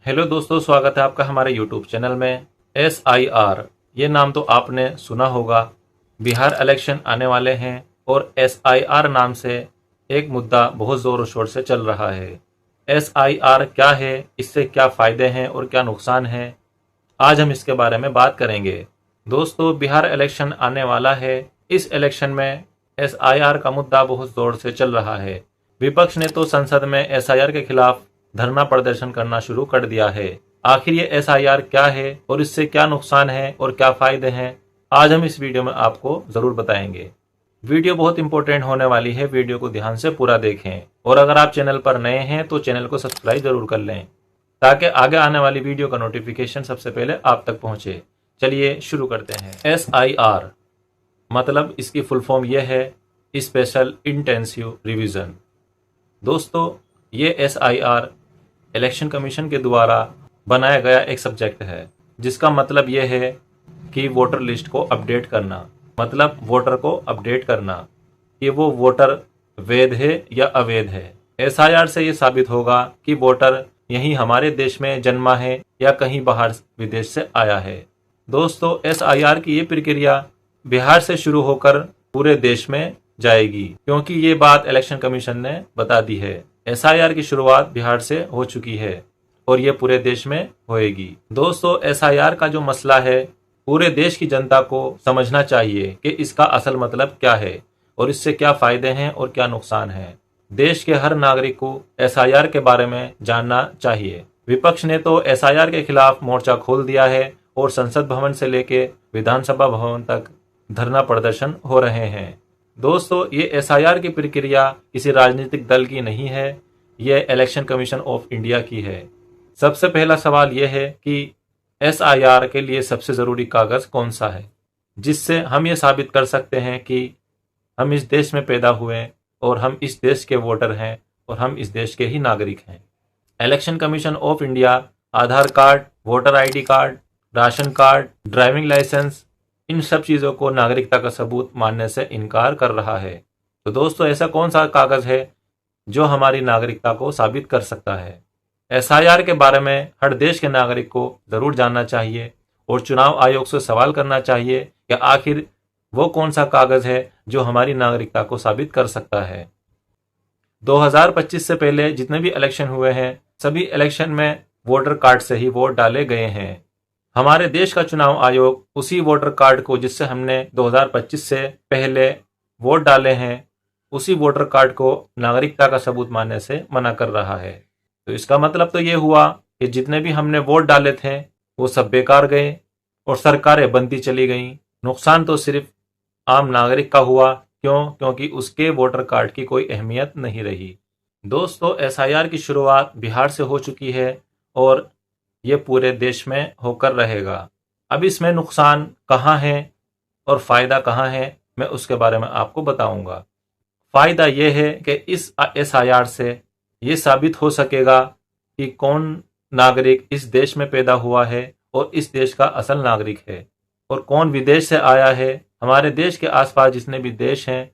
Hello दोस्तों, स्वागत है आपका हमारे यूट्यूब चैनल में। SIR ये नाम तो आपने सुना होगा। बिहार इलेक्शन आने वाले हैं और SIR नाम से एक मुद्दा बहुत ज़ोर शोर से चल रहा है। SIR क्या है, इससे क्या फ़ायदे हैं और क्या नुकसान हैं, आज हम इसके बारे में बात करेंगे। दोस्तों, बिहार इलेक्शन आने वाला है। इस इलेक्शन में SIR का मुद्दा बहुत ज़ोर से चल रहा है। विपक्ष ने तो संसद में SIR के खिलाफ धरना प्रदर्शन करना शुरू कर दिया है। आखिर ये SIR क्या है और इससे क्या नुकसान है और क्या फायदे हैं, आज हम इस वीडियो में आपको जरूर बताएंगे। वीडियो बहुत इंपॉर्टेंट होने वाली है, वीडियो को ध्यान से पूरा देखें। और अगर आप चैनल पर नए हैं तो चैनल को सब्सक्राइब जरूर कर लें ताकि आगे आने वाली वीडियो का नोटिफिकेशन सबसे पहले आप तक पहुंचे। चलिए शुरू करते हैं। SIR मतलब इसकी फुल फॉर्म यह है, स्पेशल इंटेंसिव रिवीजन। दोस्तों, ये SIR इलेक्शन कमीशन के द्वारा बनाया गया एक सब्जेक्ट है, जिसका मतलब यह है कि वोटर लिस्ट को अपडेट करना, मतलब वोटर को अपडेट करना कि वो वोटर वैध है या अवैध है। SIR से ये साबित होगा कि वोटर यहीं हमारे देश में जन्मा है या कहीं बाहर विदेश से आया है। दोस्तों, SIR की ये प्रक्रिया बिहार से शुरू होकर पूरे देश में जाएगी, क्योंकि ये बात इलेक्शन कमीशन ने बता दी है। SIR की शुरुआत बिहार से हो चुकी है और ये पूरे देश में होएगी। दोस्तों, SIR का जो मसला है, पूरे देश की जनता को समझना चाहिए कि इसका असल मतलब क्या है और इससे क्या फायदे हैं और क्या नुकसान है। देश के हर नागरिक को SIR के बारे में जानना चाहिए। विपक्ष ने तो SIR के खिलाफ मोर्चा खोल दिया है और संसद भवन से लेके विधानसभा भवन तक धरना प्रदर्शन हो रहे हैं। दोस्तों, ये SIR की प्रक्रिया किसी राजनीतिक दल की नहीं है, यह इलेक्शन कमीशन ऑफ इंडिया की है। सबसे पहला सवाल यह है कि SIR के लिए सबसे ज़रूरी कागज़ कौन सा है, जिससे हम ये साबित कर सकते हैं कि हम इस देश में पैदा हुए और हम इस देश के वोटर हैं और हम इस देश के ही नागरिक हैं। Election Commission of India Aadhaar card, voter ID card, ration card, driving licence, इन सब चीज़ों को नागरिकता का सबूत मानने से इनकार कर रहा है। तो दोस्तों, ऐसा कौन सा कागज़ है जो हमारी नागरिकता को साबित कर सकता है? SIR के बारे में हर देश के नागरिक को ज़रूर जानना चाहिए और चुनाव आयोग से सवाल करना चाहिए कि आखिर वो कौन सा कागज़ है जो हमारी नागरिकता को साबित कर सकता है। 2025 से पहले जितने भी इलेक्शन हुए हैं, सभी इलेक्शन में वोटर कार्ड से ही वोट डाले गए हैं। हमारे देश का चुनाव आयोग उसी वोटर कार्ड को, जिससे हमने 2025 से पहले वोट डाले हैं, उसी वोटर कार्ड को नागरिकता का सबूत मानने से मना कर रहा है। तो इसका मतलब तो ये हुआ कि जितने भी हमने वोट डाले थे वो सब बेकार गए और सरकारें बनती चली गईं। नुकसान तो सिर्फ आम नागरिक का हुआ। क्योंकि उसके वोटर कार्ड की कोई अहमियत नहीं रही। दोस्तों, SIR की शुरुआत बिहार से हो चुकी है और ये पूरे देश में होकर रहेगा। अब इसमें नुकसान कहाँ है और फ़ायदा कहाँ है, मैं उसके बारे में आपको बताऊंगा। फ़ायदा ये है कि इस SIR से ये साबित हो सकेगा कि कौन नागरिक इस देश में पैदा हुआ है और इस देश का असल नागरिक है और कौन विदेश से आया है। हमारे देश के आसपास जितने भी देश हैं,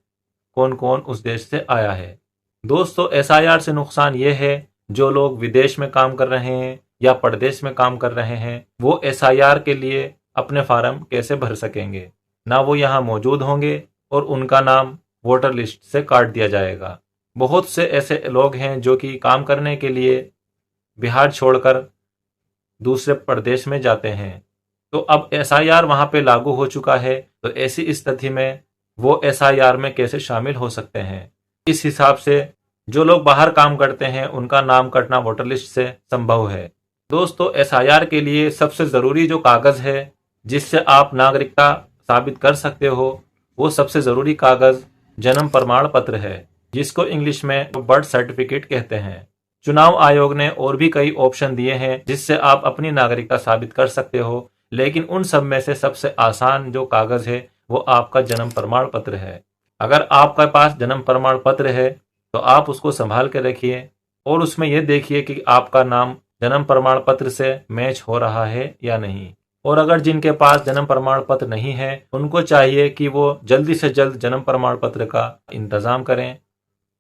कौन कौन उस देश से आया है। दोस्तों, SIR से नुकसान ये है, जो लोग विदेश में काम कर रहे हैं या परदेश में काम कर रहे हैं, वो SIR के लिए अपने फार्म कैसे भर सकेंगे? ना वो यहाँ मौजूद होंगे और उनका नाम वोटर लिस्ट से काट दिया जाएगा। बहुत से ऐसे लोग हैं जो कि काम करने के लिए बिहार छोड़कर दूसरे प्रदेश में जाते हैं। तो अब SIR वहाँ पे लागू हो चुका है, तो ऐसी स्थिति में वो SIR में कैसे शामिल हो सकते हैं? इस हिसाब से जो लोग बाहर काम करते हैं उनका नाम कटना वोटर लिस्ट से संभव है। दोस्तों, SIR के लिए सबसे ज़रूरी जो कागज़ है जिससे आप नागरिकता साबित कर सकते हो, वो सबसे ज़रूरी कागज़ जन्म प्रमाण पत्र है, जिसको इंग्लिश में बर्थ सर्टिफिकेट कहते हैं। चुनाव आयोग ने और भी कई ऑप्शन दिए हैं जिससे आप अपनी नागरिकता साबित कर सकते हो, लेकिन उन सब में से सबसे आसान जो कागज़ है वो आपका जन्म प्रमाण पत्र है। अगर आपके पास जन्म प्रमाण पत्र है तो आप उसको संभाल के रखिए और उसमें यह देखिए कि आपका नाम जन्म प्रमाण पत्र से मैच हो रहा है या नहीं। और अगर जिनके पास जन्म प्रमाण पत्र नहीं है, उनको चाहिए कि वो जल्दी से जल्द जन्म प्रमाण पत्र का इंतजाम करें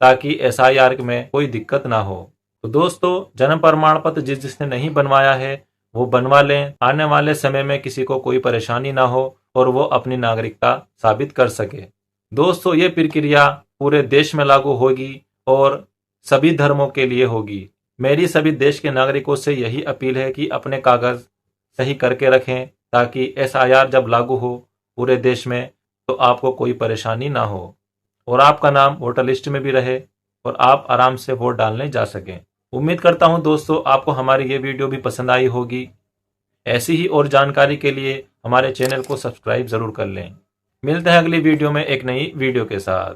ताकि SIR में कोई दिक्कत ना हो। तो दोस्तों, जन्म प्रमाण पत्र जिसने नहीं बनवाया है वो बनवा लें, आने वाले समय में किसी को कोई परेशानी ना हो और वो अपनी नागरिकता साबित कर सके। दोस्तों, ये प्रक्रिया पूरे देश में लागू होगी और सभी धर्मों के लिए होगी। मेरी सभी देश के नागरिकों से यही अपील है कि अपने कागज सही करके रखें, ताकि SIR जब लागू हो पूरे देश में तो आपको कोई परेशानी ना हो और आपका नाम वोटर लिस्ट में भी रहे और आप आराम से वोट डालने जा सकें। उम्मीद करता हूं दोस्तों, आपको हमारी ये वीडियो भी पसंद आई होगी। ऐसी ही और जानकारी के लिए हमारे चैनल को सब्सक्राइब जरूर कर लें। मिलते हैं अगली वीडियो में एक नई वीडियो के साथ।